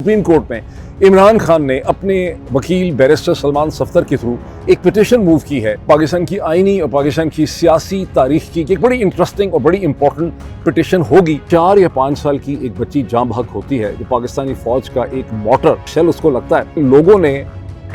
Supreme court में इमरान खान ने अपने वकील बैरिस्टर सलमान सफ्दर के थ्रू एक पिटीशन मूव की है। पाकिस्तान की आईनी और पाकिस्तान की सियासी तारीख की एक बड़ी इंटरेस्टिंग और बड़ी इंपॉर्टेंट पिटीशन होगी। 4 या 5 साल की एक बच्ची जाँ बहक होती है जो पाकिस्तानी फौज का एक मोटर शेल उसको लगता है। लोगों ने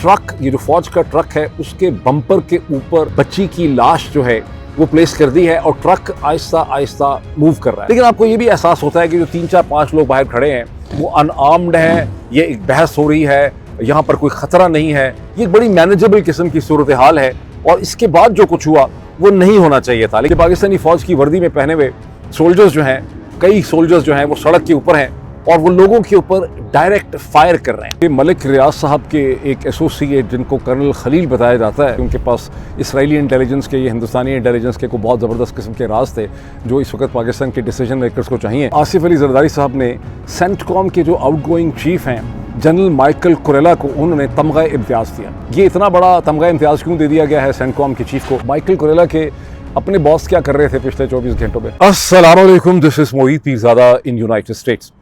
ट्रक, ये जो फौज का ट्रक है, उसके बम्पर के ऊपर बच्ची की लाश जो है वो प्लेस कर दी है और ट्रक आहिस्ता आहिस्ता मूव कर रहा है। लेकिन आपको ये भी एहसास होता है कि जो 3, 4, 5 लोग बाहर खड़े हैं वो अनआर्म्ड हैं, ये एक बहस हो रही है, यहाँ पर कोई खतरा नहीं है, ये एक बड़ी मैनेजेबल किस्म की सूरत हाल है। और इसके बाद जो कुछ हुआ वो नहीं होना चाहिए था। लेकिन पाकिस्तानी फौज की वर्दी में पहने हुए सोल्जर्स जो हैं, कई सोल्जर्स जो हैं वो सड़क के ऊपर हैं और वो लोगों के ऊपर डायरेक्ट फायर कर रहे हैं। मलिक रियाज साहब के एक एसोसिएट जिनको कर्नल खलील बताया जाता है, उनके पास इसराइली इंटेलिजेंस के, ये हिंदुस्तानी इंटेलिजेंस के को बहुत ज़बरदस्त किस्म के राज थे जो इस वक्त पाकिस्तान के डिसीजन मेकर्स को चाहिए। आसिफ अली जरदारी साहब ने सेंटकॉम के जो आउटगोइंग चीफ हैं जनरल माइकल कुरेला को उन्होंने तमगा इम्तियाज़ दिया। ये इतना बड़ा तमगा इम्तियाज़ क्यों दे दिया गया है सेंटकॉम के चीफ को? माइकल कुरेला के अपने बॉस क्या कर रहे थे पिछले 24 घंटों में? अस्सलाम वालेकुम, this is Moid Pirzada in United states.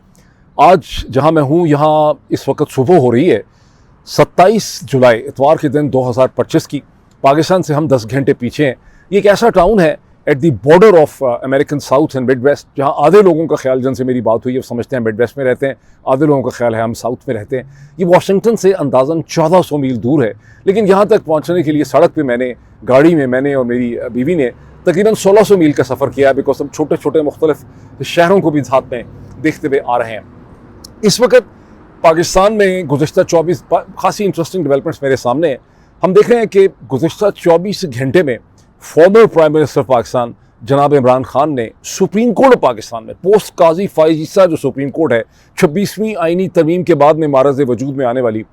आज जहां मैं हूं, यहां इस वक्त सुबह हो रही है 27 जुलाई इतवार के दिन 2025 की। पाकिस्तान से हम 10 घंटे पीछे हैं। ये एक ऐसा टाउन है at the border of American South and Midwest, जहाँ आधे लोगों का ख्याल, जिनसे मेरी बात हुई है, वो समझते हैं मिड वेस्ट में रहते हैं, आधे लोगों का ख्याल है हम साउथ में रहते हैं। ये वाशिंगटन से अंदाज़न 1400 मील दूर है। लेकिन यहाँ तक पहुँचने के लिए सड़क पर मैंने और मेरी बीवी ने तकरीबन 1600 मील का सफ़र किया है, बिकॉज हम छोटे छोटे मुख्तलिफ शहरों को भी साथ में देखते हुए आ रहे हैं। इस वक्त पाकिस्तान में गुज़िश्ता 24 खासी इंटरेस्टिंग डेवलपमेंट्स मेरे सामने हैं। हम देख रहे हैं कि गुज़िश्ता 24 घंटे में फॉर्मर प्राइम मिनिस्टर पाकिस्तान जनाब इमरान खान ने सुप्रीम कोर्ट पाकिस्तान में पोस्ट काजी फाइज ईसा जो सुप्रीम कोर्ट है, 26वीं आईनी तरमीम के बाद में मारज़ वजूद में आने वाली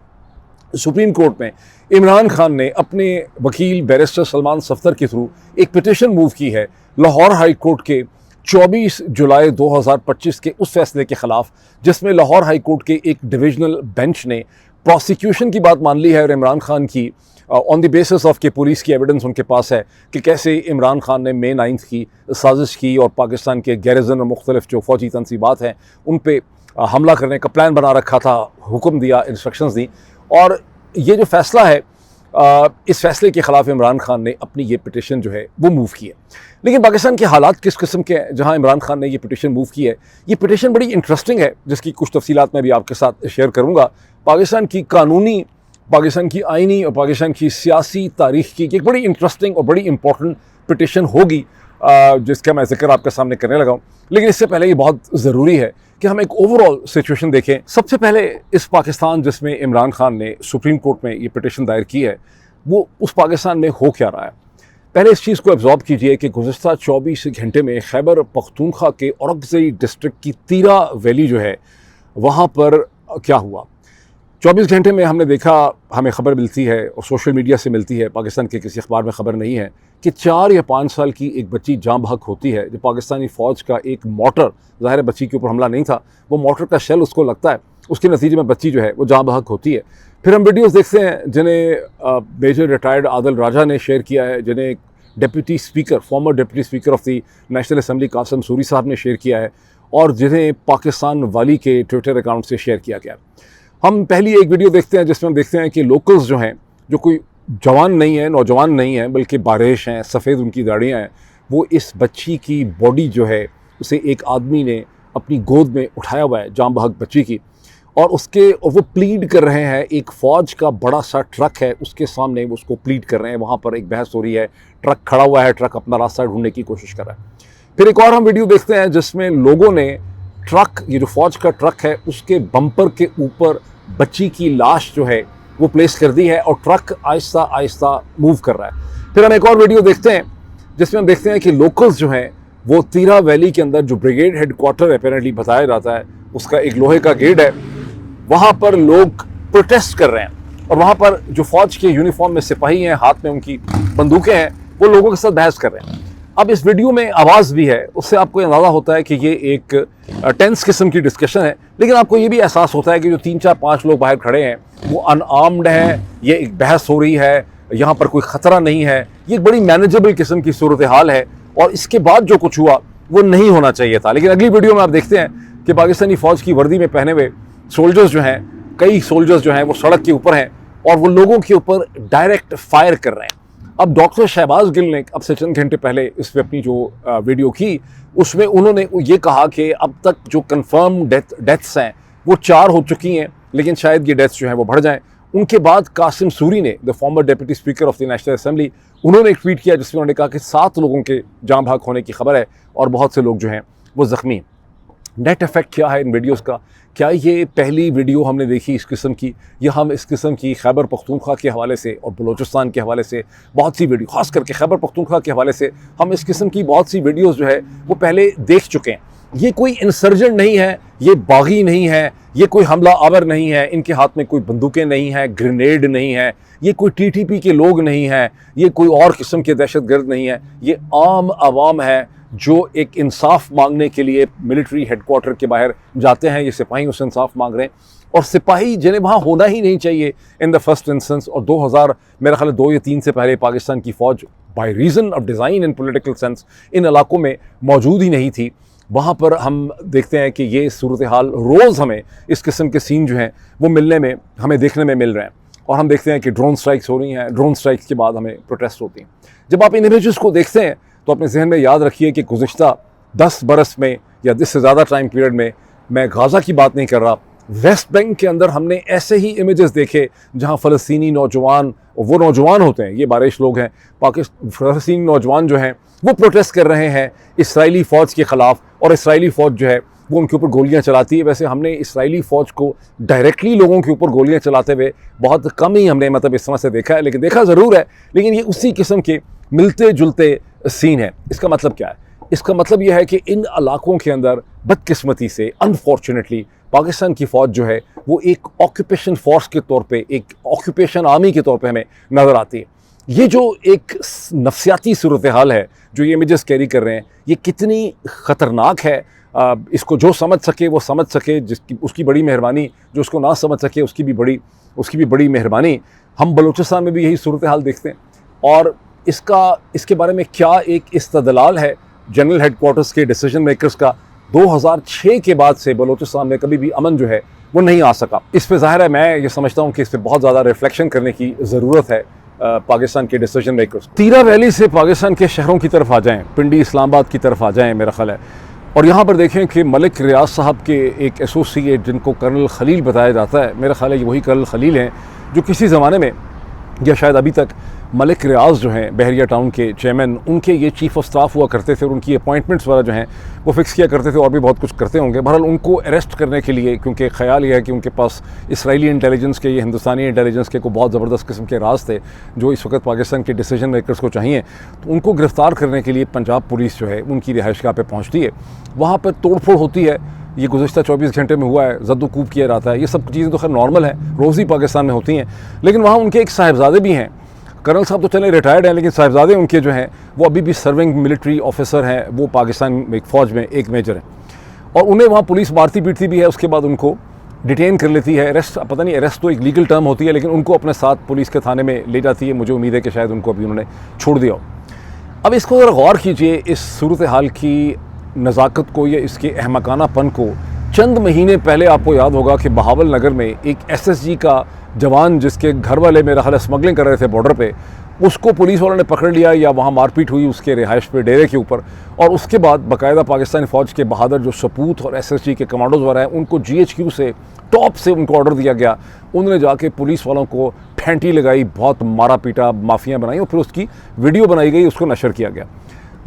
सुप्रीम कोर्ट में इमरान खान ने अपने वकील बैरिस्टर सलमान सफ्दर के थ्रू एक पिटीशन मूव की है लाहौर हाई कोर्ट के 24 जुलाई 2025 के उस फैसले के ख़िलाफ़, जिसमें लाहौर हाई कोर्ट के एक डिविजनल बेंच ने प्रोसिक्यूशन की बात मान ली है और इमरान खान की ऑन द बेसिस ऑफ के पुलिस की एविडेंस उनके पास है कि कैसे इमरान खान ने May 9 की साजिश की और पाकिस्तान के गैरिजन और मुख्तलिफ जो फ़ौजी तनसीबात हैं उन पर हमला करने का प्लान बना रखा था, हुक्म दिया, इंस्ट्रक्शंस दी। और ये जो फ़ैसला है, इस फैसले के ख़िलाफ़ इमरान खान ने अपनी ये पिटीशन जो है वो मूव की है। लेकिन पाकिस्तान के हालात किस किस्म के हैं जहां इमरान खान ने ये पिटीशन मूव की है? ये पिटीशन बड़ी इंटरेस्टिंग है, जिसकी कुछ तफसीलात मैं भी आपके साथ शेयर करूंगा। पाकिस्तान की कानूनी, पाकिस्तान की आईनी और पाकिस्तान की सियासी तारीख की एक बड़ी इंटरेस्टिंग और बड़ी इंपॉर्टेंट पिटीशन होगी जिसका मैं जिक्र आपके सामने करने लगा हूँ। लेकिन इससे पहले ये बहुत ज़रूरी है कि हम एक ओवरऑल सिचुएशन देखें। सबसे पहले इस पाकिस्तान जिसमें इमरान खान ने सुप्रीम कोर्ट में ये पिटीशन दायर की है, वो उस पाकिस्तान में हो क्या रहा है? पहले इस चीज़ को एब्जॉर्ब कीजिए कि गुज़िश्ता 24 घंटे में खैबर पख्तूनख्वा के औरंगज़ई डिस्ट्रिक्ट की तीरा वैली जो है वहाँ पर क्या हुआ। 24 घंटे में हमने देखा, हमें ख़बर मिलती है और सोशल मीडिया से मिलती है, पाकिस्तान के किसी अखबार में ख़बर नहीं है, कि 4 या 5 साल की एक बच्ची जाँ बहक होती है जो पाकिस्तानी फ़ौज का एक मोटर, ज़ाहिर बच्ची के ऊपर हमला नहीं था, वो मोटर का शेल उसको लगता है, उसके नतीजे में बच्ची जो है वो जाँ बहक होती है। फिर हम वीडियोस देखते हैं जिन्हें मेजर रिटायर्ड आदिल राजा ने शेयर किया है, जिन्हें deputy speaker, former deputy speaker of the National Assembly Qasim Suri साहब ने शेयर किया है, और जिन्हें पाकिस्तान वाली के ट्विटर अकाउंट से शेयर किया गया। हम पहली एक वीडियो देखते हैं जिसमें हम देखते हैं कि लोकल्स जो हैं, जो कोई जवान नहीं है, नौजवान नहीं है, बल्कि बारिश हैं, सफ़ेद उनकी दाढ़ियाँ हैं, वो इस बच्ची की बॉडी जो है उसे एक आदमी ने अपनी गोद में उठाया हुआ है, जाँ बहक बच्ची की, और वो प्लीड कर रहे हैं। एक फ़ौज का बड़ा सा ट्रक है, उसके सामने वो उसको प्लीड कर रहे हैं। वहाँ पर एक बहस हो रही है, ट्रक खड़ा हुआ है, ट्रक अपना रास्ता ढूंढने की कोशिश कर रहा है। फिर एक और हम वीडियो देखते हैं जिसमें लोगों ने ट्रक, ये जो फ़ौज का ट्रक है, उसके बम्पर के ऊपर बच्ची की लाश जो है वो प्लेस कर दी है और ट्रक आहिस्ता आहिस्ता मूव कर रहा है। फिर हम एक और वीडियो देखते हैं जिसमें हम देखते हैं कि लोकल्स जो हैं वो तीरा वैली के अंदर जो ब्रिगेड हेडक्वार्टर अपेरेंटली बताया जाता है, उसका एक लोहे का गेट है, वहाँ पर लोग प्रोटेस्ट कर रहे हैं और वहाँ पर जो फ़ौज के यूनिफॉर्म में सिपाही हैं, हाथ में उनकी बंदूकें हैं, वो लोगों के साथ बहस कर रहे हैं। अब इस वीडियो में आवाज़ भी है, उससे आपको अंदाज़ा होता है कि ये एक टेंस किस्म की डिस्कशन है। लेकिन आपको ये भी एहसास होता है कि जो 3, 4, 5 लोग बाहर खड़े हैं वो अनआर्म्ड हैं, ये एक बहस हो रही है, यहाँ पर कोई ख़तरा नहीं है, ये एक बड़ी मैनेजेबल किस्म की सूरत हाल है और इसके बाद जो कुछ हुआ वो नहीं होना चाहिए था। लेकिन अगली वीडियो में आप देखते हैं कि पाकिस्तानी फ़ौज की वर्दी में पहने हुए सोल्जर्स जो हैं, कई सोल्जर्स जो हैं वो सड़क के ऊपर हैं और वो लोगों के ऊपर डायरेक्ट फायर कर रहे हैं। अब डॉक्टर शहबाज गिल ने अब से चंद घंटे पहले इस पर अपनी जो वीडियो की, उसमें उन्होंने ये कहा कि अब तक जो कंफर्म डेथ्स हैं वो 4 हो चुकी हैं, लेकिन शायद ये डेथ्स जो हैं वो बढ़ जाएं। उनके बाद कासिम सूरी ने, the former deputy speaker of the national assembly, उन्होंने एक ट्वीट किया जिसमें उन्होंने कहा कि 7 लोगों के जान भाग होने की खबर है और बहुत से लोग जो हैं वो ज़ख्मी हैं। नेट इफेक्ट क्या है इन वीडियोस का? क्या ये पहली वीडियो हमने देखी इस किस्म की, या हम इस किस्म की खैबर पख्तूनख्वा के हवाले से और बलूचिस्तान के हवाले से बहुत सी वीडियो, ख़ास करके खैबर पख्तूनख्वा के हवाले से हम इस किस्म की बहुत सी वीडियोस जो है वो पहले देख चुके हैं। ये कोई इंसर्जेंट नहीं है, ये बागी नहीं है, ये कोई हमला आवर नहीं है, इनके हाथ में कोई बंदूकें नहीं हैं, ग्रेनेड नहीं है, ये कोई टीटीपी के लोग नहीं हैं, ये कोई और किस्म के दहशतगर्द नहीं है। ये आम आवाम है जो एक इंसाफ मांगने के लिए मिलिट्री हेडक्वार्टर के बाहर जाते हैं। ये सिपाही उस इंसाफ मांग रहे हैं और सिपाही जिन्हें वहाँ होना ही नहीं चाहिए इन द फर्स्ट इंस्टेंस। और 2000 मेरा ख्याल 2 या 3 से पहले पाकिस्तान की फ़ौज by reason of design in political sense in इलाकों में मौजूद ही नहीं थी। वहाँ पर हम देखते हैं कि ये सूरत हाल रोज़ हमें इस किस्म के सीन जो हैं वो मिलने में, हमें देखने में मिल रहे हैं। और हम देखते हैं कि ड्रोन स्ट्राइक्स हो रही हैं, ड्रोन स्ट्राइक्स के बाद हमें प्रोटेस्ट होती हैं। जब आप इन इमेजेस को देखते हैं तो अपने जहन में याद रखिए कि गुज़िश्ता 10 बरस में या इससे ज़्यादा टाइम पीरियड में, मैं गाज़ा की बात नहीं कर रहा, वेस्ट बैंक के अंदर हमने ऐसे ही इमेजेस देखे जहां फ़लस्तीनी नौजवान, वो नौजवान होते हैं, ये बारिश लोग हैं, फ़लस्तीनी नौजवान जो हैं वो प्रोटेस्ट कर रहे हैं इस्राएली फ़ौज के ख़िलाफ़, और इस्राएली फ़ौज जो है वो उनके ऊपर गोलियां चलाती है। वैसे हमने इस्राएली फ़ौज को डायरेक्टली लोगों के ऊपर गोलियां चलाते हुए बहुत कम ही हमने इस तरह से देखा है, लेकिन देखा ज़रूर है। लेकिन ये उसी किस्म के मिलते जुलते सीन है। इसका मतलब क्या है? इसका मतलब यह है कि इन इलाकों के अंदर बदकिस्मती से अनफॉर्चुनेटली पाकिस्तान की फ़ौज जो है वो एक ऑक्यूपेशन फ़ोर्स के तौर पे, एक ऑक्यूपेशन आर्मी के तौर पे हमें नज़र आती है। ये जो एक नफसियाती सूरत हाल है जो ये इमेजेस कैरी कर रहे हैं, ये कितनी ख़तरनाक है, इसको जो समझ सके वो समझ सके, जिसकी उसकी बड़ी मेहरबानी, जो उसको ना समझ सके उसकी भी बड़ी मेहरबानी। हम बलूचिस्तान में भी यही सूरत हाल देखते हैं। और इसके बारे में क्या एक इस्तदलाल है जनरल हेडक्वार्टर्स के डिसीजन मेकर्स का। 2006 के बाद से बलूचिस्तान में कभी भी अमन जो है वो नहीं आ सका। इस पे ज़ाहिर है मैं ये समझता हूँ कि इस पर बहुत ज़्यादा रिफ्लेक्शन करने की ज़रूरत है पाकिस्तान के डिसीजन मेकर्स। तीरा वैली से पाकिस्तान के शहरों की तरफ आ जाएँ, पिंडी इस्लामाबाद की तरफ आ जाएँ मेरा ख्याल है, और यहाँ पर देखें कि मलिक रियाज साहब के एक एसोसिएट जिनको कर्नल खलील बताया जाता है, मेरा ख्याल है वही कर्नल खलील हैं जो किसी ज़माने में या शायद अभी तक मलिक रियाज जो हैं बहरिया टाउन के चेयरमैन, उनके ये चीफ़ ऑफ स्टाफ हुआ करते थे और उनकी अपॉइंटमेंट्स वगैरह जो हैं वो फिक्स किया करते थे और भी बहुत कुछ करते होंगे। बहरहाल उनको अरेस्ट करने के लिए, क्योंकि ख्याल ये है कि उनके पास इसराइली इंटेलिजेंस के, ये हिंदुस्तानी इंटेलिजेंस के को बहुत ज़बरदस्त किस्म के राज थे जो इस वक्त पाकिस्तान के डिसीजन मेकर्स को चाहिए, तो उनको गिरफ़्तार करने के लिए पंजाब पुलिस जो है उनकी रिहाइशगाह पर पहुँचती है। वहाँ पर तोड़ फोड़ होती है, ये गुज़श्ता 24 घंटे में हुआ है, जद्दोकूब किया जाता है। ये सब चीज़ें तो खैर नॉर्मल है, रोज़ ही पाकिस्तान में होती हैं। लेकिन वहाँ उनके एक साहिबजादे भी हैं, कर्नल साहब तो चले रिटायर्ड हैं, लेकिन साहिबजादे उनके जो हैं वो अभी भी सर्विंग मिलिट्री ऑफिसर हैं, वो पाकिस्तान में एक फ़ौज में एक मेजर हैं, और उन्हें वहाँ पुलिस मारती पीटती भी है। उसके बाद उनको डिटेन कर लेती है, अरेस्ट, पता नहीं अरेस्ट तो एक लीगल टर्म होती है, लेकिन उनको अपने साथ पुलिस के थाने में ले जाती है। मुझे उम्मीद है कि शायद उनको अभी उन्होंने छोड़ दिया हो। अब इसको ज़रा गौर कीजिए, इस सूरत हाल की नज़ाकत को या इसके अहमकानापन को। चंद महीने पहले आपको याद होगा कि बहावल नगर में एक SSG का जवान, जिसके घर वाले मेरा ख्याल स्मगलिंग कर रहे थे बॉर्डर पे, उसको पुलिस वालों ने पकड़ लिया या वहाँ मारपीट हुई उसके रिहाइश पे, डेरे के ऊपर। और उसके बाद बाकायदा पाकिस्तानी फ़ौज के बहादुर जो सपूत और SSG के कमांडोज वगैरह हैं, उनको GHQ से टॉप से उनको ऑर्डर दिया गया। उन्होंने जाके पुलिस वालों को फेंटी लगाई, बहुत मारा पीटा, माफियाँ बनाई और फिर उसकी वीडियो बनाई गई, उसको नशर किया गया।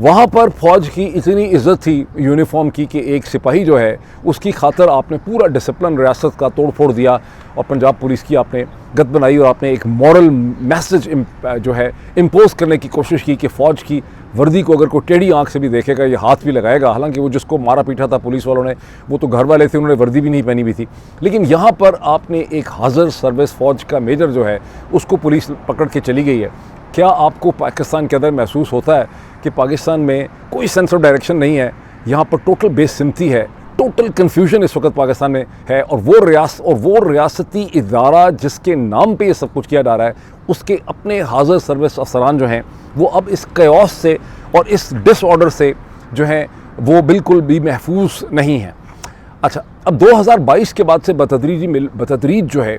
वहाँ पर फ़ौज की इतनी इज़्ज़त थी यूनिफॉर्म की कि एक सिपाही जो है उसकी खातर आपने पूरा डिसिप्लिन रियासत का तोड़ फोड़ दिया और पंजाब पुलिस की आपने गत बनाई और आपने एक मॉरल मैसेज जो है इम्पोज करने की कोशिश की कि फ़ौज की वर्दी को अगर कोई टेढ़ी आंख से भी देखेगा ये हाथ भी लगाएगा। हालांकि वो जिसको मारा पीटा था पुलिस वालों ने, वो तो घर वाले थे, उन्होंने वर्दी भी नहीं पहनी हुई थी। लेकिन यहाँ पर आपने एक हाज़र सर्विस फ़ौज का मेजर जो है उसको पुलिस पकड़ के चली गई है। क्या आपको पाकिस्तान के अंदर महसूस होता है कि पाकिस्तान में कोई सेंस ऑफ डायरेक्शन नहीं है? यहाँ पर टोटल बेसिमती है, टोटल कन्फ्यूजन इस वक्त पाकिस्तान में है। और वो रियासती इदारा जिसके नाम पे ये सब कुछ किया जा रहा है, उसके अपने हाज़र सर्विस अफसरान जो हैं वो अब इस कयास से और इस डिसऑर्डर से जो है वो बिल्कुल भी महफूज नहीं है। अच्छा, अब 2022 के बाद से बतदरीज जो है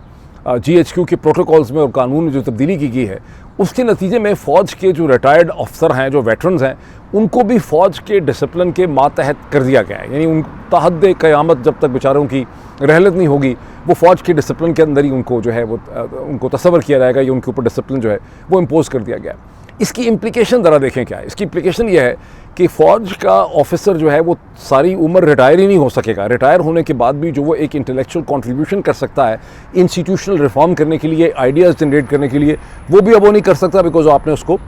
GHQ के प्रोटोकॉल्स में और कानून में जो तब्दीली की गई है, उसके नतीजे में फ़ौज के जो रिटायर्ड अफसर हैं, जो वेटरन्स हैं, उनको भी फ़ौज के डिसिप्लिन के मातहत कर दिया गया है। यानी उन तहद क़यामत जब तक बेचारों की रहलत नहीं होगी, वो फ़ौज के डिसिप्लिन के अंदर ही उनको जो है वो उनको तस्वर किया जाएगा, या उनके ऊपर डिसिप्लिन जो है वो इम्पोज़ कर दिया गया है। इसकी इम्प्लिकेशन ज़रा देखें क्या है। इसकी इम्प्लिकेशन ये है कि फ़ौज का ऑफिसर जो है वो सारी उम्र रिटायर ही नहीं हो सकेगा। रिटायर होने के बाद भी जो वो एक इंटेलेक्चुअल कंट्रीब्यूशन कर सकता है इंस्टीट्यूशनल रिफॉर्म करने के लिए, आइडियाज़ जनरेट करने के लिए, वो भी अब वो नहीं कर सकता, बिकॉज आपने उसको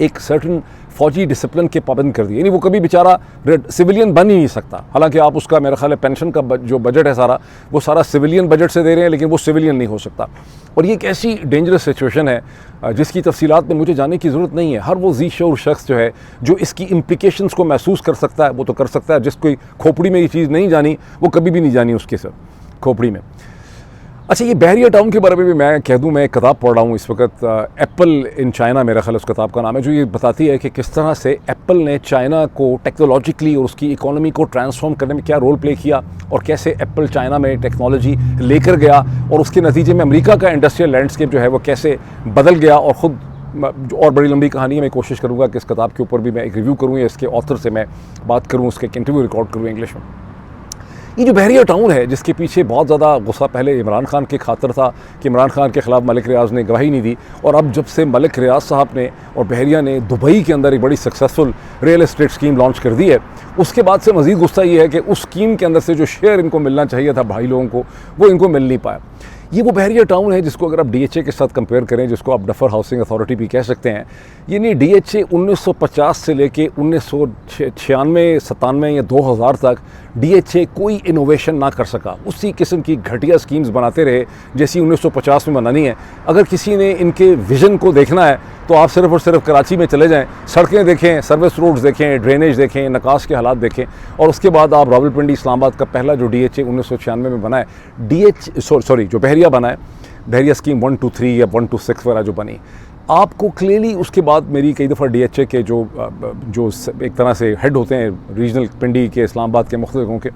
एक सर्टन फौजी डिसिप्लिन के पाबंद कर दिए। यानी वो कभी बेचारा सिविलियन बन ही नहीं सकता। हालांकि आप उसका, मेरा ख्याल है, पेंशन का जो बजट है सारा, वो सारा सिविलियन बजट से दे रहे हैं, लेकिन वो सिविलियन नहीं हो सकता। और ये एक ऐसी डेंजरस सिचुएशन है जिसकी तफसीलात में मुझे जाने की ज़रूरत नहीं है। हर वो जी शऊर शख्स जो है जो इसकी इम्प्लिकेशंस को महसूस कर सकता है, वो तो कर सकता है। जिस कोई खोपड़ी में ये चीज़ नहीं जानी, वो कभी भी नहीं जानी उसके सर खोपड़ी में। अच्छा, ये बहरिया टाउन के बारे में भी मैं कह दूं, मैं एक किताब पढ़ रहा हूँ इस वक्त, एप्पल इन चाइना मेरा ख्याल उस किताब का नाम है, जो ये बताती है कि किस तरह से एप्पल ने चाइना को टेक्नोलॉजिकली और उसकी इकोनॉमी को ट्रांसफॉर्म करने में क्या रोल प्ले किया, और कैसे एप्पल चाइना में टेक्नोलॉजी लेकर गया, और उसके नतीजे में अमेरिका का इंडस्ट्रियल लैंडस्केप जो है वो कैसे बदल गया। और ख़ुद, और बड़ी लंबी कहानी है, मैं कोशिश करूँगा कि इस किताब के ऊपर भी मैं एक रिव्यू करूँ, या इसके ऑथर से मैं बात करूँ, उसके एक इंटरव्यू रिकॉर्ड करूँ इंग्लिश में। ये जो बहरिया टाउन है, जिसके पीछे बहुत ज़्यादा गुस्सा पहले इमरान खान के खातर था कि इमरान खान के ख़िलाफ़ मलिक रियाज़ ने गवाही नहीं दी, और अब जब से मलिक रियाज़ साहब ने और बहरिया ने दुबई के अंदर एक बड़ी successful real estate scheme launch कर दी है, उसके बाद से मज़ीद गुस्सा ये है कि उस स्कीम के अंदर से जो शेयर इनको मिलना चाहिए था भाई लोगों को, वो इनको मिल नहीं पाया। ये वो बहरिया टाउन है जिसको अगर आप DHA के साथ कंपेयर करें, जिसको आप डफर हाउसिंग अथॉरिटी भी कह सकते हैं, यानी DHA 1950 से लेके 1996, 97 या 2000 तक DHA कोई इनोवेशन ना कर सका। उसी किस्म की घटिया स्कीम्स बनाते रहे जैसी 1950 में बनानी है। अगर किसी ने इनके विज़न को देखना है तो आप सिर्फ़ और सिर्फ कराची में चले जाएं, सड़कें देखें, सर्विस रोड्स देखें, ड्रेनेज देखें, नकाश के हालात देखें, और उसके बाद आप रावलपिंडी इस्लामाबाद का पहला जो DHA 1996 में बना है, जो बहरिया बना है, बहरिया स्कीम 1 to 3 या 1 to 6 वगैरह जो बनी, आपको क्लियरली उसके बाद मेरी कई दफ़ा DHA के जो एक तरह से हेड होते हैं रीजनल पिंडी के, इस्लामाबाद के, मुख्तलिफ जगहों के,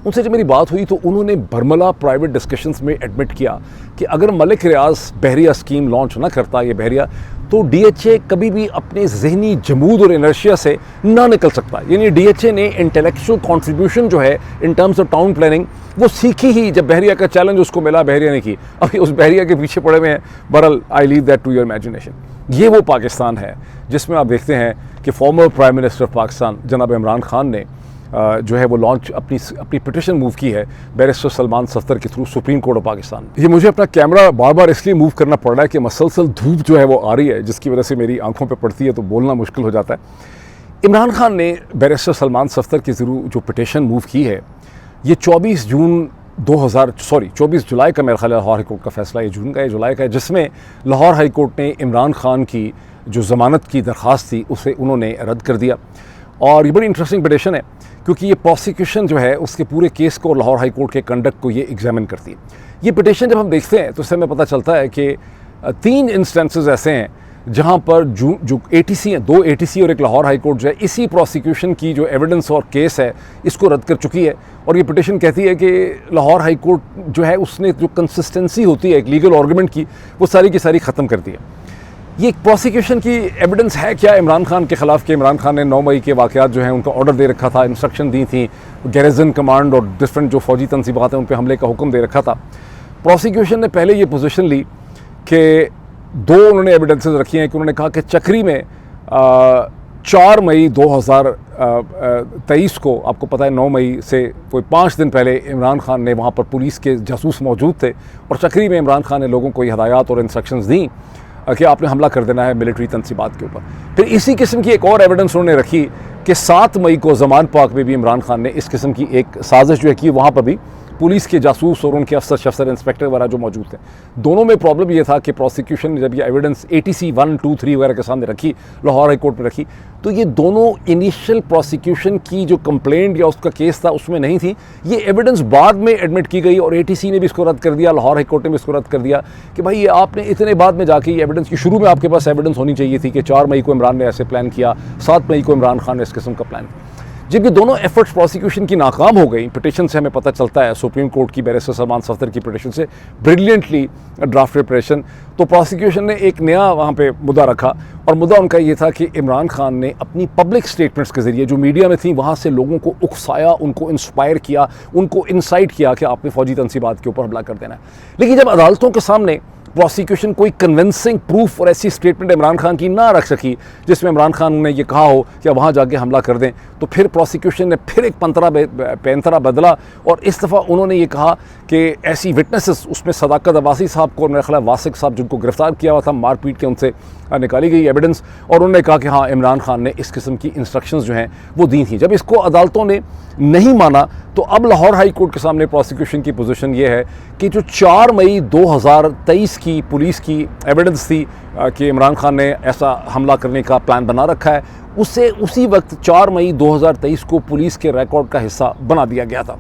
उनसे जब मेरी बात हुई तो उन्होंने बरमला प्राइवेट डिस्कशंस में एडमिट किया कि अगर मलिक रियाज़ बहरिया स्कीम लॉन्च ना करता, ये बहरिया, तो DHA कभी भी अपने जहनी जमूद और इनर्शिया से ना निकल सकता। यानी DHA ने इंटेलेक्चुअल कंट्रीब्यूशन जो है in terms of town planning वो सीखी ही जब बहरिया का चैलेंज उसको मिला, बहरिया ने की। अभी उस बहरिया के पीछे पड़े हुए हैं। बहरहाल, I leave that to your imagination. ये वो पाकिस्तान है जिसमें आप देखते हैं कि former prime minister of Pakistan जनाब इमरान खान ने जो है वो लॉन्च अपनी पिटिशन मूव की है बैरिस्टर सलमान सफ्दर के through supreme court of Pakistan. ये मुझे अपना कैमरा बार बार इसलिए मूव करना पड़ रहा है कि मसलसल धूप जो है वो आ रही है, जिसकी वजह से मेरी आंखों पे पड़ती है तो बोलना मुश्किल हो जाता है। इमरान खान ने बैरिस्टर सलमान सफ्दर के थ्रू जो पिटिशन मूव की है, ये 24 जुलाई का मेरा ख्याल है लाहौर हाई कोर्ट का फैसला, ये जून का है, जुलाई का है, जिसमें लाहौर हाई कोर्ट ने इमरान खान की जो ज़मानत की दरख्वास्त थी उसे उन्होंने रद्द कर दिया। और ये बड़ी इंटरेस्टिंग पिटिशन है क्योंकि ये प्रोसिक्यूशन जो है उसके पूरे केस को, लाहौर हाई कोर्ट के कंडक्ट को ये एग्जामिन करती है। ये पिटिशन जब हम देखते हैं तो इससे हमें पता चलता है कि 3 इंस्टेंसेस ऐसे हैं जहाँ पर जो ATC हैं, 2 ATC और एक लाहौर हाई कोर्ट जो है इसी प्रोसिक्यूशन की जो एविडेंस और केस है इसको रद्द कर चुकी है। और ये पिटिशन कहती है कि लाहौर हाई कोर्ट जो है उसने जो कंसिस्टेंसी होती है एक लीगल आर्गूमेंट की, वो सारी की सारी ख़त्म कर दी है। ये प्रोसिक्यूशन की एविडेंस है क्या इमरान खान के ख़िलाफ़ कि इमरान खान ने 9 मई के वाक़यात जो हैं उनका ऑर्डर दे रखा था, इंस्ट्रक्शन दी थी, गैरिजन कमांड और डिफरेंट जो फ़ौजी तनसीबात हैं उन पर हमले का हुक्म दे रखा था। प्रोसिक्यूशन ने पहले ये पोजीशन ली कि 2 उन्होंने एविडेंसेस रखी हैं कि उन्होंने कहा कि चक्री में 4 मई 2023 को, आपको पता है 9 मई से कोई 5 दिन पहले इमरान खान ने वहाँ पर पुलिस के जासूस मौजूद थे और चक्री में इमरान खान ने लोगों को ये हदायत और इंस्ट्रक्शंस दी कि आपने हमला कर देना है मिलिट्री तनसीबात के ऊपर। फिर इसी किस्म की एक और एविडेंस उन्होंने रखी कि 7 मई को ज़मान पाक में भी इमरान खान ने इस किस्म की एक साजिश जो है की, वहाँ पर भी पुलिस के जासूस और उनके अफसर इंस्पेक्टर वगैरह जो मौजूद थे। दोनों में प्रॉब्लम ये था कि प्रोसिक्यूशन ने जब ये एविडेंस ATC 1, 2, 3 वगैरह के सामने रखी, लाहौर हाई कोर्ट में रखी, तो ये दोनों इनिशियल प्रोसिक्यूशन की जो कंप्लेंट या उसका केस था उसमें नहीं थी। ये एविडेंस बाद में एडमिट की गई और ATC ने भी इसको रद्द कर दिया, लाहौर हाई कोर्ट ने भी इसको रद्द कर दिया कि भाई ये आपने इतने बाद में जाके ये एविडेंस की, शुरू में आपके पास एविडेंस होनी चाहिए थी कि 4 मई को इमरान ने ऐसे प्लान किया, 7 मई को इमरान खान ने इस किस्म का प्लान किया। जब ये दोनों एफर्ट्स प्रोसिक्यूशन की नाकाम हो गई, पिटिशन से हमें पता चलता है, सुप्रीम कोर्ट की बैरिस्टर सलमान सफ्दर की पिटिशन से, ब्रिलियंटली ड्राफ्टेड पिटिशन, तो प्रोसिक्यूशन ने एक नया वहाँ पे मुद्दा रखा, और मुद्दा उनका ये था कि इमरान खान ने अपनी पब्लिक स्टेटमेंट्स के ज़रिए जो मीडिया में थी वहाँ से लोगों को उकसाया, उनको इंस्पायर किया, उनको इंसाइट किया कि आपने फ़ौजी तनसीबात के ऊपर हमला कर देना है। लेकिन जब अदालतों के सामने प्रोसिक्यूशन कोई कन्विंसिंग प्रूफ और ऐसी स्टेटमेंट इमरान खान की ना रख सकी जिसमें इमरान खान ने ये कहा हो कि वहाँ जाके हमला कर दें, तो फिर प्रोसिक्यूशन ने फिर एक पैंतरा बदला, और इस दफ़ा उन्होंने ये कहा कि ऐसी विटनेसेस, उसमें सदाकत अब्बासी साहब को और मेरा ख्याल वासिक साहब जिनको गिरफ्तार किया हुआ था मारपीट के, उनसे निकाली गई एविडेंस, और उन्होंने कहा कि हाँ इमरान खान ने इस किस्म की इंस्ट्रक्शंस जो हैं वो दी थी। जब इसको अदालतों ने नहीं माना तो अब लाहौर हाई कोर्ट के सामने प्रोसिक्यूशन की पोजीशन ये है कि जो 4 मई 2023 की पुलिस की एविडेंस थी कि इमरान खान ने ऐसा हमला करने का प्लान बना रखा है, उसे उसी वक्त 4 मई 2023 को पुलिस के रिकॉर्ड का हिस्सा बना दिया गया था।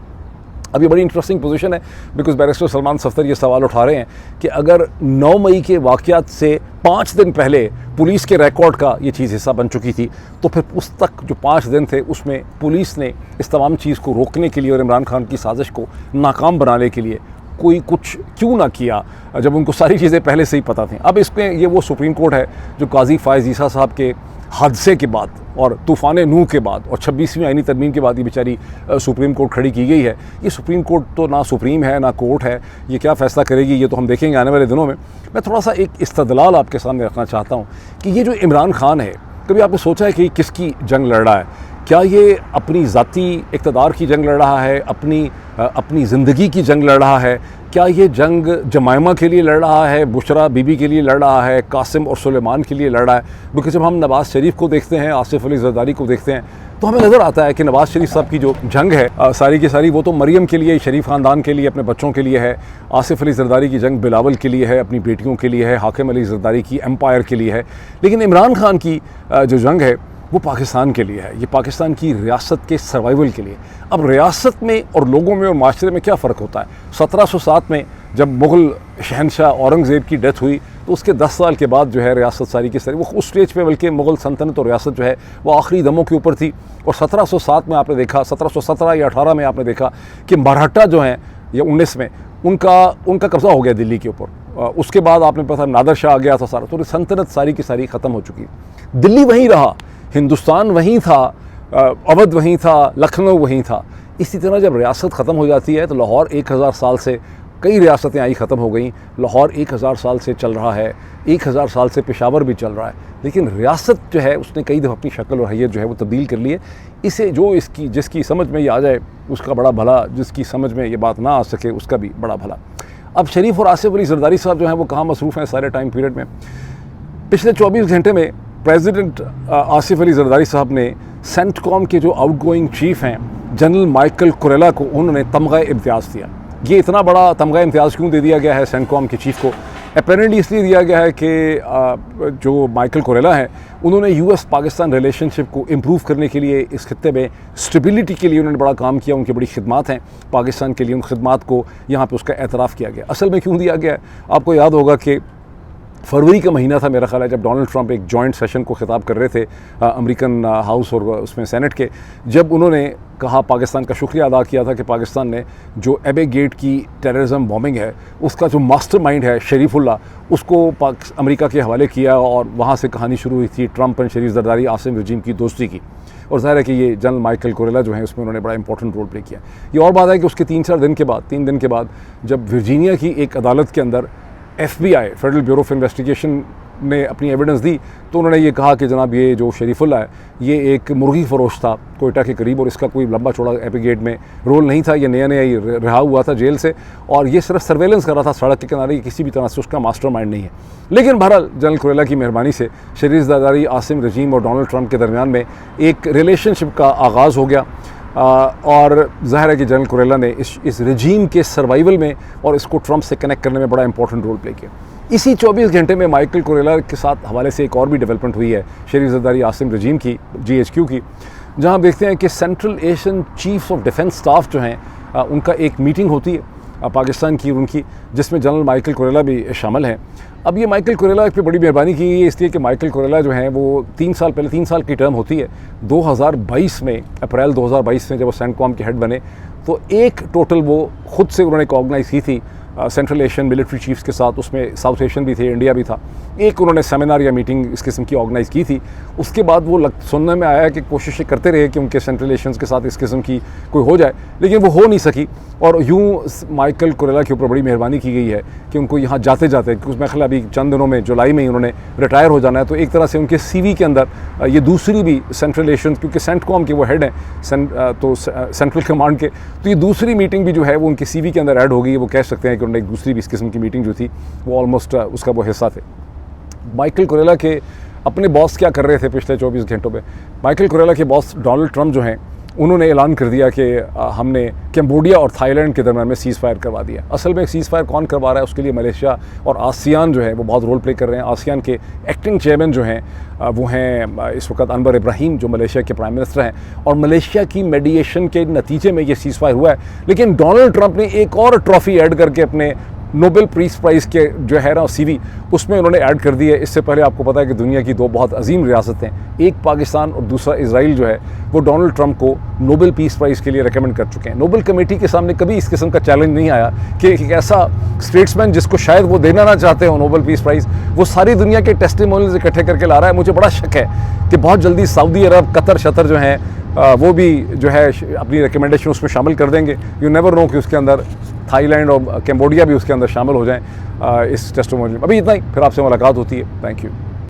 अब ये बड़ी इंटरेस्टिंग पोजीशन है, बिकॉज बैरिस्टर सलमान सफ्दर ये सवाल उठा रहे हैं कि अगर 9 मई के वाक़यात से 5 दिन पहले पुलिस के रिकॉर्ड का ये चीज़ हिस्सा बन चुकी थी, तो फिर उस तक जो 5 दिन थे उसमें पुलिस ने इस तमाम चीज़ को रोकने के लिए और इमरान खान की साजिश को नाकाम बनाने के लिए कोई कुछ क्यों ना किया, जब उनको सारी चीज़ें पहले से ही पता थी। अब इसमें ये वो सुप्रीम कोर्ट है जो काजी फ़ायज़ ईसा साहब के हादसे के बाद और तूफ़ान नूह के बाद और 26वीं आईनी तरमीम के बाद ये बेचारी सुप्रीम कोर्ट खड़ी की गई है। ये सुप्रीम कोर्ट तो ना सुप्रीम है ना कोर्ट है, ये क्या फ़ैसला करेगी ये तो हम देखेंगे आने वाले दिनों में। मैं थोड़ा सा एक इस्तदलाल आपके सामने रखना चाहता हूँ कि ये जो इमरान खान है, कभी आपने सोचा है कि किसकी जंग लड़ रहा है? क्या ये अपनी ज़ाती इक़्तिदार की जंग लड़ रहा है, अपनी ज़िंदगी की जंग लड़ रहा है? क्या ये जंग जमायमा के लिए लड़ रहा है, बुशरा बीबी के लिए लड़ रहा है, कासिम और सुलेमान के लिए लड़ रहा है? क्योंकि जब हम नवाज़ शरीफ को देखते हैं, आसिफ अली ज़रदारी को देखते हैं, तो हमें नज़र आता है कि नवाज़ शरीफ साहब की जो जंग है सारी की सारी वो तो मरियम के लिए, शरीफ ख़ानदान के लिए, अपने बच्चों के लिए है। आसिफ अली ज़रदारी की जंग बिलावल के लिए है, अपनी बेटियों के लिए है। हाकिम अली ज़रदारी की एम्पायर के लिए है। लेकिन इमरान खान की जो जंग है वो पाकिस्तान के लिए है, ये पाकिस्तान की रियासत के सर्वाइवल के लिए। अब रियासत में और लोगों में और माशरे में क्या फ़र्क होता है? 1707 में जब मुग़ल शहनशाह औरंगज़ेब की डेथ हुई तो उसके 10 साल के बाद जो है रियासत सारी की सारी वो उस स्टेज पे, बल्कि मुग़ल सल्तनत और रियासत जो है वो आखिरी दमों के ऊपर थी। और 1707 में आपने देखा, 1717 या 18 में आपने देखा कि मराठा जो हैं, या 19 में उनका कब्ज़ा हो गया दिल्ली के ऊपर। उसके बाद आपने पता नादर शाह आ गया था सारा, तो सल्तनत सारी की सारी ख़त्म हो चुकी। दिल्ली वहीं रहा, हिंदुस्तान वहीं था, अवध वहीं था, लखनऊ वहीं था। इसी तरह जब रियासत ख़त्म हो जाती है तो लाहौर 1000 साल से, कई रियासतें आई ख़त्म हो गई, लाहौर 1000 साल से चल रहा है, 1000 साल से पेशावर भी चल रहा है। लेकिन रियासत जो है उसने कई दफ़ा अपनी शक्ल और हैयत जो है वो तब्दील कर ली है। इसे जो जिसकी समझ में ये आ जाए उसका बड़ा भला, जिसकी समझ में ये बात ना आ सके उसका भी बड़ा भला। अब शरीफ और आसिफ अली ज़रदारी साहब जो हैं वो कहाँ मसरूफ़ हैं सारे टाइम पीरियड में? पिछले 24 घंटे में प्रेसिडेंट आसिफ अली ज़रदारी साहब ने सेंटकॉम के जो आउटगोइंग चीफ़ हैं जनरल माइकल कुरेला को उन्होंने तमगा इम्तियाज़ दिया। ये इतना बड़ा तमगा इम्तियाज़ क्यों दे दिया गया है सेंटकॉम के चीफ़ को? अपेरेंटली इसलिए दिया गया है कि जो माइकल कुरेला हैं उन्होंने US पाकिस्तान रिलेशनशिप को इम्प्रूव करने के लिए, इस खित्ते में स्टेबिलिटी के लिए उन्होंने बड़ा काम किया। उनकी बड़ी खिदमात हैं पाकिस्तान के लिए, उन खिदमात को यहाँ पर उसका एतराफ़ किया गया। असल में क्यों दिया गया है? आपको याद होगा कि फरवरी का महीना था मेरा ख्याल है, जब डोनाल्ड ट्रंप एक जॉइंट सेशन को ख़िताब कर रहे थे अमेरिकन हाउस और उसमें सेनेट के, जब उन्होंने कहा, पाकिस्तान का शुक्रिया अदा किया था कि पाकिस्तान ने जो एबे गेट की टेररिज्म बॉम्बिंग है उसका जो मास्टरमाइंड है शरीफुल्लाह, उसको अमेरिका के हवाले किया, और वहाँ से कहानी शुरू हुई थी ट्रंप एंड शरीफ ज़रदारी आसिम रजीम की दोस्ती की। और ज़ाहिर है कि ये जनरल माइकल कुरेला जो है उसमें उन्होंने बड़ा इंपॉर्टेंट रोल प्ले किया। ये और बात है कि उसके 3 दिन के बाद जब वर्जीनिया की एक अदालत के अंदर FBI federal bureau of investigation ने अपनी एविडेंस दी, तो उन्होंने ये कहा कि जनाब ये जो शरीफुल्लाह है ये एक मुर्गी फ़रोश था कोयटा के करीब, और इसका कोई लंबा चौड़ा एपिगेट में रोल नहीं था, ये नया ही रिहा हुआ था जेल से, और ये सिर्फ सर्वेलेंस कर रहा था सड़क के किनारे, किसी भी तरह से उसका मास्टरमाइंड नहीं है। लेकिन बहरहाल जनरल कुरेला की मेहरबानी से शरीफ ज़रदारी, आसिम रजीम और डोनाल्ड ट्रंप के दरमियान में एक रिलेशनशिप का आगाज़ हो गया। और ज़ाहिर है कि जनरल कुरेला ने इस रजीम के सर्वाइवल में और इसको ट्रंप से कनेक्ट करने में बड़ा इंपॉर्टेंट रोल प्ले किया। इसी 24 घंटे में माइकल कुरेला के साथ हवाले से एक और भी डेवलपमेंट हुई है शरीफ ज़रदारी आसिम रजीम की, GHQ की, जहां देखते हैं कि central Asian chiefs of defence staff जो हैं उनका एक मीटिंग होती है, पाकिस्तान की उनकी, जिसमें जनरल माइकल कुरेला भी शामिल हैं। अब ये माइकल कुरेला पे बड़ी मेहरबानी की गई है इसलिए कि माइकल कुरेला जो हैं वो 3 साल पहले, 3 साल की टर्म होती है, 2022 में, अप्रैल 2022 में जब वो सेंटकॉम के हेड बने, तो एक टोटल वो खुद से उन्होंने ऑर्गेनाइज़ की थी सेंट्रल एशियन मिलिट्री चीफ्स के साथ, उसमें साउथ एशियन भी थे, इंडिया भी था। एक उन्होंने सेमिनार या मीटिंग इस किस्म की ऑर्गेनाइज़ की थी। उसके बाद वो सुनने में आया कि कोशिशें करते रहे कि उनके सेंट्रल एशियंस के साथ इस किस्म की कोई हो जाए, लेकिन वो हो नहीं सकी। और यूँ माइकल कुरेला के ऊपर बड़ी मेहरबानी की गई है कि उनको यहाँ जाते जाते, क्योंकि मैं ख्याल अभी चंद दिनों में जुलाई में ही उन्होंने रिटायर हो जाना है, तो एक तरह से उनके CV के अंदर ये दूसरी भी सेंट्रल एशियन, क्योंकि सेंटकॉम के वो हेड हैं तो सेंट्रल कमांड के, तो ये दूसरी मीटिंग भी जो है वो उनके CV के अंदर ऐड हो गई है। वो कह सकते हैं कि उन्होंने एक दूसरी भी इस किस्म की मीटिंग जो थी वो ऑलमोस्ट उसका वो हिस्सा थे। माइकल कुरेला के अपने बॉस क्या कर रहे थे पिछले 24 घंटों में? माइकल कुरेला के बॉस डोनाल्ड ट्रंप जो हैं उन्होंने ऐलान कर दिया कि हमने कैम्बोडिया और थाईलैंड के दरम्यान में सीज़ फायर करवा दिया। असल में सीज़ फायर कौन करवा रहा है, उसके लिए मलेशिया और आसियान जो है वो बहुत रोल प्ले कर रहे हैं। आसियान के एक्टिंग चेयरमैन जो हैं वो हैं इस वक्त अनवर इब्राहिम, जो मलेशिया के प्राइम मिनिस्टर हैं, और मलेशिया की मेडिएशन के नतीजे में ये सीज़ फायर हुआ है। लेकिन डोनाल्ड ट्रंप ने एक और ट्रॉफ़ी ऐड करके अपने नोबेल पीस प्राइज़ के जो है ना CV, उसमें उन्होंने ऐड कर दी है। इससे पहले आपको पता है कि दुनिया की 2 बहुत अजीम रियासतें, एक पाकिस्तान और दूसरा इजराइल जो है, वो डोनाल्ड ट्रंप को नोबेल पीस प्राइज़ के लिए रिकमेंड कर चुके हैं। नोबेल कमेटी के सामने कभी इस किस्म का चैलेंज नहीं आया कि एक ऐसा स्टेट्समैन जिसको शायद वो देना ना चाहते हो नोबेल पीस प्राइज़, वो सारी दुनिया के टेस्टिमोनियल्स इकट्ठे करके ला रहा है। मुझे बड़ा शक है कि बहुत जल्दी सऊदी अरब, कतर शतर जो हैं वो भी जो है अपनी रिकमेंडेशन उसमें शामिल कर देंगे। यू नेवर नो कि उसके अंदर थाईलैंड और कैम्बोडिया भी उसके अंदर शामिल हो जाएं इस टेस्टिमोनियल में। अभी इतना ही, फिर आपसे मुलाकात होती है। Thank you.